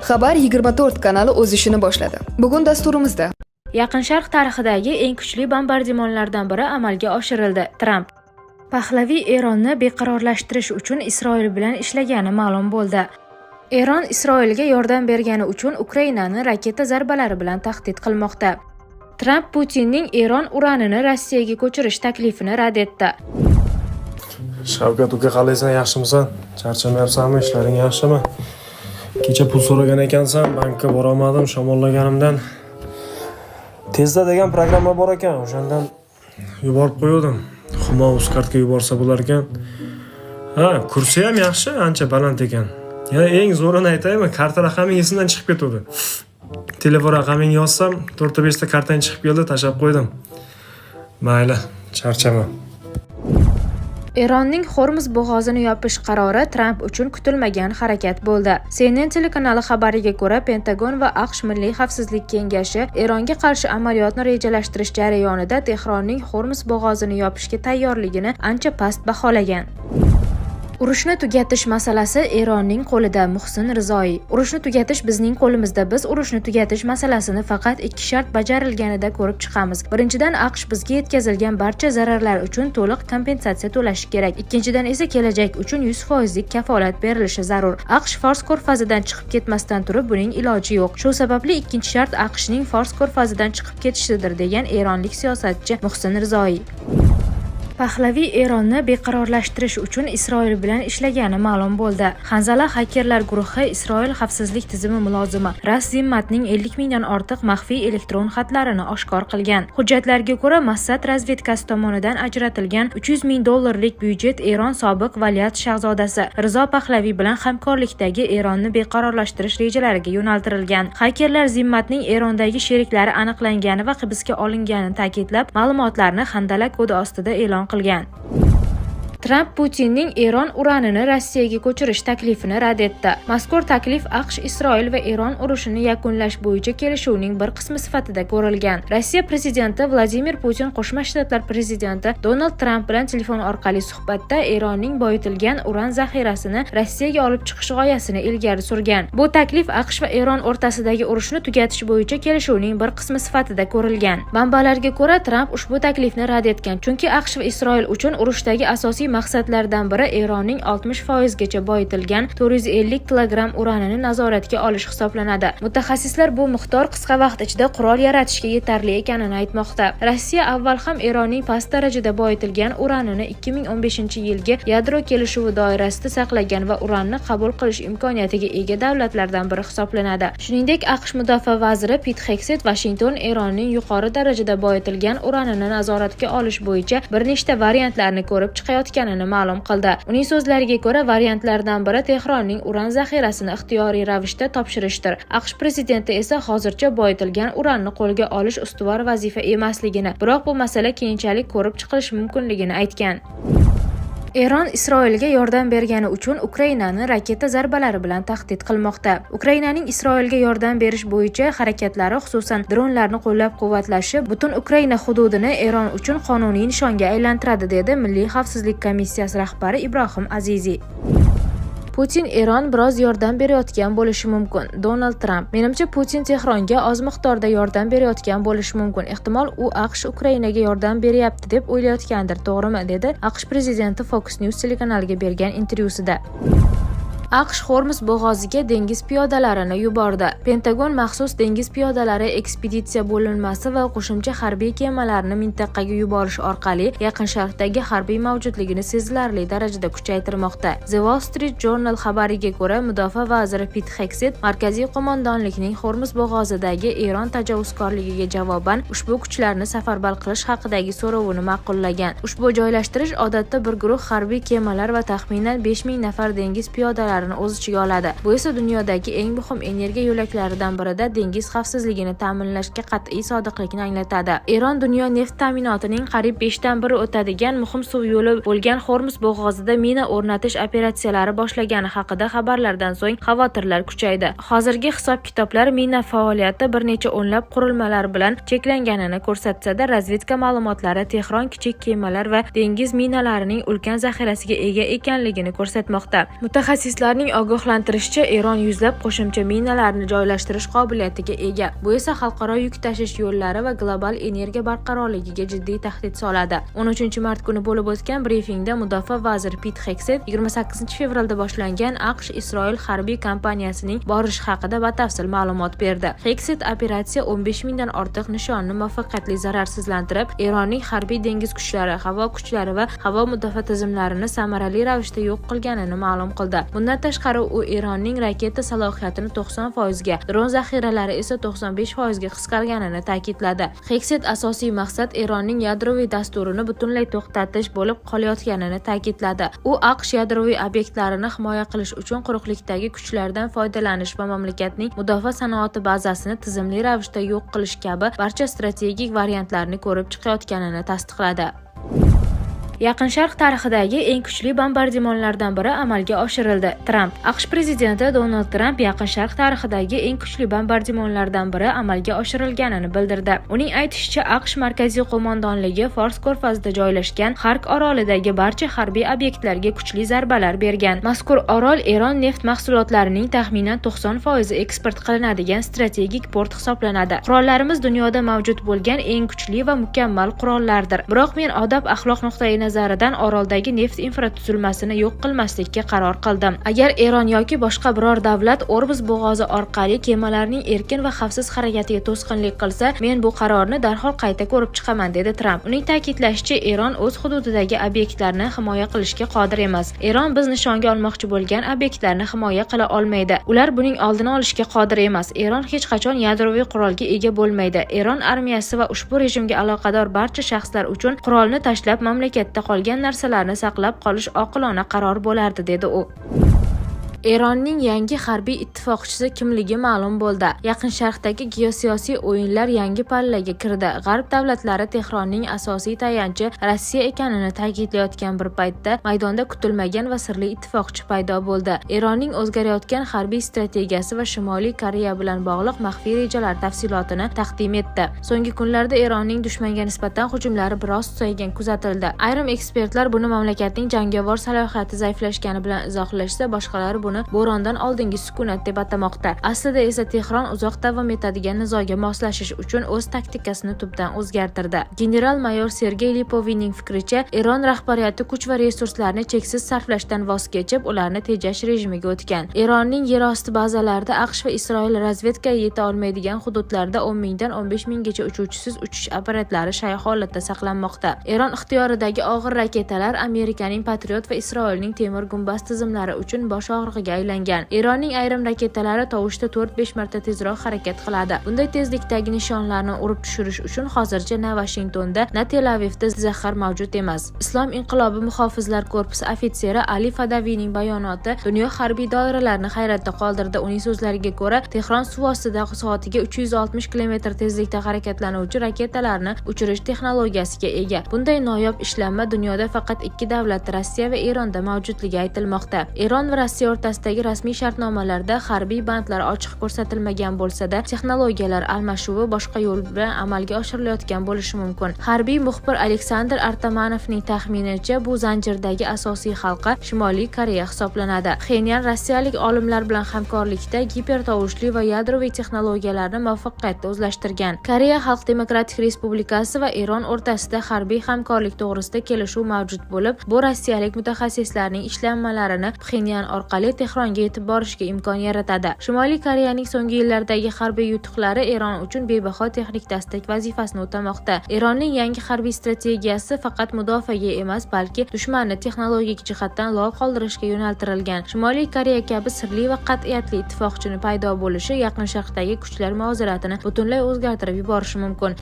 Xabar 24 kanali o'z ishini boshladi. Bugun dasturimizda Yaqin Sharq tarixidagi eng kuchli bombardimonlardan biri amalga oshirildi. Tramp Pahlaviy Eronni beqarorlashtirish uchun Isroil bilan ishlagani ma'lum bo'ldi. Eron Isroilga yordam bergani uchun Ukrainani raketa zarbalari bilan tahdid qilmoqda. Tramp Putinning Eron uranini Rossiyaga ko'chirish taklifini rad etdi. Shavkat uka, qalaysan, yaxshimisan? Charchamayapsanmi? Ishlaring yaxshimi? Kecha pul so'ragan ekansan, bankka bora olmadim, shamollaganimdan. Tezda degan programma bor ekan, o'shandan yuborib qo'ydim. Humo Uzkartga yuborsa bo'lar ekan. Ha, kursi ham yaxshi, ancha baland ekan. Yana eng zo'rini aytaymi, karta raqaming esimdan chiqib ketdi. Telefon raqamingni yozsam, 4-5 ta kartang chiqib keldi, tashab qo'ydim. Mayli, charchama. Eronning Hormuz bo'g'ozini yopish qarori Tramp uchun kutilmagan harakat bo'ldi. CNN telekanali xabariga ko'ra, Pentagon va AQSh Milliy xavfsizlik kengashi Eronga qarshi amaliyotni rejalashtirish jarayonida Tehronning Hormuz bo'g'ozini yopishga tayyorligini ancha past baholagan. Urushni tugatish masalasi Eronning qo'lida. Muhsin Rizoiy. Urushni tugatish bizning qo'limizda. Biz urushni tugatish masalasini faqat ikki shart bajarilganida ko'rib chiqamiz. Birinchidan, AQSh bizga yetkazilgan barcha zararlar uchun to'liq kompensatsiya to'lashi kerak. Ikkinchidan esa kelajak uchun 100% kafolat berilishi zarur. AQSh Fors ko'rfazidan chiqib ketmasdan turib buning iloji yo'q. Shu sababli ikkinchi shart AQShning Fors ko'rfazidan chiqib ketishidir, degan eronlik siyosatchi Muhsin Rizoiy. Pahlaviy Eronni beqarorlashtirish uchun Isroil bilan ishlagani ma'lum bo'ldi. Hanzala xakerlar guruhi Isroil xavfsizlik tizimi mulozimi Ras Zimmatning 50 mingdan ortiq maxfiy elektron xatlarini oshkor qilgan. Hujjatlarga ko'ra, Mossad razvedkasi tomonidan ajratilgan $300 ming byudjet Eron sobiq valiahd shahzodasi Rizo Pahlaviy bilan hamkorlikdagi Eronni beqarorlashtirish rejalariga yo'naltirilgan. Xakerlar Zimmatning Erondagi sheriklari aniqlangani va hibsga olinganini ta'kidlab, ma'lumotlarni Handala kodi ostida e'lon qilgan. Tramp Putinning Eron uranini Rossiyaga ko'chirish taklifini rad etdi. Mazkur taklif AQSh, Isroil va Eron urushini yakunlash bo'yicha kelishuvning bir qismi sifatida ko'rilgan. Rossiya prezidenti Vladimir Putin Qo'shma Shtatlar prezidenti Donald Tramp bilan telefon orqali suhbatda Eronning boyitilgan uran zaxirasini Rossiyaga olib chiqish g'oyasini ilgari surgan. Bu taklif AQSh va Eron o'rtasidagi urushni tugatish bo'yicha kelishuvning bir qismi sifatida ko'rilgan. Manbalarga ko'ra, Tramp ushbu taklifni rad etgan, chunki AQSh va Isroil uchun urushdagi asosiy maqsadlardan biri Eronning 60% gacha boyitilgan 450 kilogramm uranini nazoratga olish hisoblanadi. Mutaxassislar bu miqdor qisqa vaqt ichida qurol yaratishga yetarli ekanini aytmoqda. Rossiya avval ham Eronning past darajada boyitilgan uranini 2015-yilgi yadro kelishuvi doirasida saqlagan va uranni qabul qilish imkoniyatiga ega davlatlardan biri hisoblanadi. Shuningdek, AQSh mudofaa vaziri Pete Hegseth Washington Eronning yuqori darajada boyitilgan uranini nazoratga olish bo'yicha bir nechta variantlarni ko'rib chiqayotgan ma'lum qildi. Uning so'zlariga ko'ra, variantlardan biri Tehronning uran zaxirasini ixtiyoriy ravishda topshirishdir. AQSh prezidenti esa hozircha boyitilgan uranni qo'lga olish ustuvor vazifa emasligini, biroq bu masala keyinchalik ko'rib chiqilishi mumkinligini aytgan. Eron Isroilga yordam bergani uchun Ukrainani raketa zarbalari bilan tahdid qilmoqda. Ukrainaning Isroilga yordam berish bo'yicha harakatlari, xususan dronlarni qo'llab-quvvatlashi butun Ukraina hududini Eron uchun qonuniy nishonga aylantiradi, dedi Milliy xavfsizlik komissiyasi rahbari Ibrohim Aziziy. Putin Eron biroz yordam berayotgan bo'lishi mumkin. Donald Tramp: menimcha Putin Tehronga oz miqdorda yordam berayotgan bo'lishi mumkin. Ehtimol u AQSh Ukrainaga yordam beryapti deb o'ylayotgandir, to'g'rimi, dedi AQSh prezidenti Fox News telekanaliga bergan intervyusida. AQSh Hormuz bo'g'oziga dengiz piyodalarini yubordi. Pentagon maxsus dengiz piyodalari ekspeditsiya bo'linmasi va qo'shimcha harbiy kemalarni mintaqaga yuborish orqali Yaqin Sharqdagi harbiy mavjudligini sezilarli darajada kuchaytirmoqda. The Wall Street Journal xabariga ko'ra, mudofaa vaziri Pete Hegseth markaziy qo'mondonlikning Hormuz bo'g'ozidagi Eron tajovuzkorligiga javoban ushbu kuchlarni safarbar qilish haqidagi so'rovini ma'qullagan. Ushbu joylashtirish odatda bir guruh harbiy kemalar va taxminan 5000 nafar dengiz piyodalari o'z ichiga oladi. Bu esa dunyodagi eng muhim energiya yo'laklaridan birida dengiz xavfsizligini ta'minlashga qat'iy sodiqlikni anglatadi. Eron dunyo neft ta'minotining qariyb 5dan 1 o'tadigan muhim suv yo'li bo'lgan Hormuz bo'g'ozida mina o'rnatish operatsiyalari boshlagani haqida xabarlardan so'ng xavotirlar kuchaydi. Hozirgi hisob-kitoblar mina faoliyati bir necha o'nlab qurilmalar bilan cheklanganini ko'rsatsa-da, razvedka ma'lumotlari Tehron kichik kemalar va dengiz minalarining ulkan zaxirasiga ega ekanligini ko'rsatmoqda. Mutaxassislar Ekspertlarning ogohlantirishicha, Eron yuzlab qo'shimcha minalarni joylashtirish qobiliyatiga ega. Bu esa xalqaro yuk tashish yo'llari va global energiya barqarorligiga jiddiy tahdid soladi. 13-mart kuni bo'lib o'tgan brifingda mudofaa vaziri Pit Hegseth 28-fevralda boshlangan AQSh-Isroil harbiy kampaniyasining borishi haqida batafsil ma'lumot berdi. Hegseth operatsiya 15 mingdan ortiq nishonni muvaffaqiyatli zararsizlantirib, Eronning harbiy dengiz kuchlari, havo kuchlari va havo mudofaa tizimlarini samarali ravishda yo'q qilganini ma'lum qildi. Bundan tashqari u Eronning raketa salohiyatini 90% ga, dron zaxiralari esa 95% ga qisqarganini ta'kidladi. Hegseth asosiy maqsad Eronning yadroviy dasturini butunlay to'xtatish bo'lib qolayotganini ta'kidladi. U AQSh yadroviy obyektlarini himoya qilish uchun quruqlikdagi kuchlardan foydalanish va mamlakatning mudofaa sanoati bazasini tizimli ravishda yo'q qilish kabi barcha strategik variantlarni ko'rib chiqayotganini tasdiqladi. Yaqin Sharq tarixidagi eng kuchli bombardimonlardan biri amalga oshirildi. Tramp. AQSh prezidenti Donald Tramp Yaqin Sharq tarixidagi eng kuchli bombardimonlardan biri amalga oshirilganini bildirdi. Uning aytishicha, AQSh markaziy qo'mondonligi Fors ko'rfazida joylashgan Xark orolidagi barcha harbiy obyektlarga kuchli zarbalar bergan. Mazkur orol Eron neft mahsulotlarining taxminan 90% eksport qilinadigan strategik port hisoblanadi. Qurollarimiz dunyoda mavjud bo'lgan eng kuchli va mukammal qurollardir. Biroq men odob-axloq nuqtai nazaridan oroldagi neft infratuzilmasini yo'q qilmaslikka qaror qildim. Agar Eron yoki boshqa biror davlat Ormuz bo'g'ozi orqali kemalarning erkin va xavfsiz harakatiga to'sqinlik qilsa, men bu qarorni darhol qayta ko'rib chiqaman, dedi Tramp. Uning ta'kidlashicha, Eron o'z hududidagi obyektlarni himoya qilishga qodir emas. Eron biz nishonga olmoqchi bo'lgan obyektlarni himoya qila olmaydi. Ular buning oldini olishga qodir emas. Eron hech qachon yadroviy qurolga ega bo'lmaydi. Eron armiyasi va ushbu rejimga aloqador barcha shaxslar uchun qurolni tashlab mamlakatda qolgan narsalarni saqlab qolish oqilona qaror bo'lardi, dedi u. Eronning yangi harbiy ittifoqchisi kimligi ma'lum bo'ldi. Yaqin Sharqdagi geosiyosiy o'yinlar yangi pallaga kirdi. G'arb davlatlari Tehronning asosiy tayanchi Rossiya ekanini ta'kidlayotgan bir paytda maydonda kutilmagan va sirli ittifoqchi paydo bo'ldi. Eronning o'zgarayotgan harbiy strategiyasi va Shimoliy Koreya bilan bog'liq maxfiy rejalar tafsilotini taqdim etdi. So'nggi kunlarda Eronning dushmanga nisbatan hujumlari biroz susaygan kuzatildi. Ayrim ekspertlar buni mamlakatning jangovar salohiyati zaiflashgani bilan izohlashsa, boshqalari buni bo'rondan oldingi sukunat deb atamoqda. Aslida esa Tehron uzoq davom etadigan nizoga moslashish uchun o'z taktikasini tubdan o'zgartirdi. General-mayor Sergey Lipovinning fikricha, Eron rahbariyati kuch va resurslarni cheksiz sarflashdan voz kechib, ularni tejash rejimiga o'tgan. Eronning yerosti bazalarida AQSh va Isroil razvedkaga yeta olmaydigan hududlarda 10 mingdan 15 minggacha uchuvchisiz uchish apparatlari shay holatda saqlanmoqda. Eron ixtiyoridagi og'ir raketalar Amerikaning Patriot va Isroilning temir gumbaz tizimlari uchun bosh og'rig'i aylangan. Eronning ayrim raketalari tovushda 4-5 marta tezroq harakat qiladi. Bunday tezlikdagi nishonlarni urib tushirish uchun hozircha na Washingtonda, na Tel Avivda zaxir mavjud emas. Islom inqilobi muhofizlar korpusi ofitseri Ali Fadaviyning bayonoti dunyo harbiy doiralarini hayratda qoldirdi. Uning so'zlariga ko'ra, Tehron suv ostida soatiga 360 km tezlikda harakatlanuvchi raketalarni uchirish texnologiyasiga ega. Bunday noyob ishlanma dunyoda faqat ikki davlat, Rossiya va Eronda mavjudligi aytilmoqda. Eron va Rossiya o'rtasidagi rasmiy shartnomalarda harbiy bandlar ochiq ko'rsatilmagan bo'lsa-da, texnologiyalar almashuvi boshqa yo'l bilan amalga oshirilayotgan bo'lishi mumkin. Harbiy muxbir Aleksandr Artamanovning taxminicha, bu zanjirdagi asosiy halqa Shimoliy Koreya hisoblanadi. Pxenyan rossiyalik olimlar bilan hamkorlikda gipertovushli va yadroviy texnologiyalarni muvaffaqiyatli o'zlashtirgan. Koreya Xalq Demokratik Respublikasi va Eron o'rtasida harbiy hamkorlik to'g'risida kelishuv mavjud bo'lib, bu rossiyalik mutaxassislarning ishlanmalarini Pxenyan orqali Tehronga yetib borishga imkon yaratadi. Shimoliy Koreyaning so'nggi yillardagi harbiy yutuqlari Eron uchun bebaho texnik dastak vazifasini o'tamoqda. Eronning yangi harbiy strategiyasi faqat mudofaaga emas, balki dushmanni texnologik jihatdan lol qoldirishga yo'naltirilgan. Shimoliy Koreya kabi sirli va qat'iyatli ittifoqchini paydo bo'lishi Yaqin Sharqdagi kuchlar muvozanatini butunlay o'zgartirib yuborishi mumkin.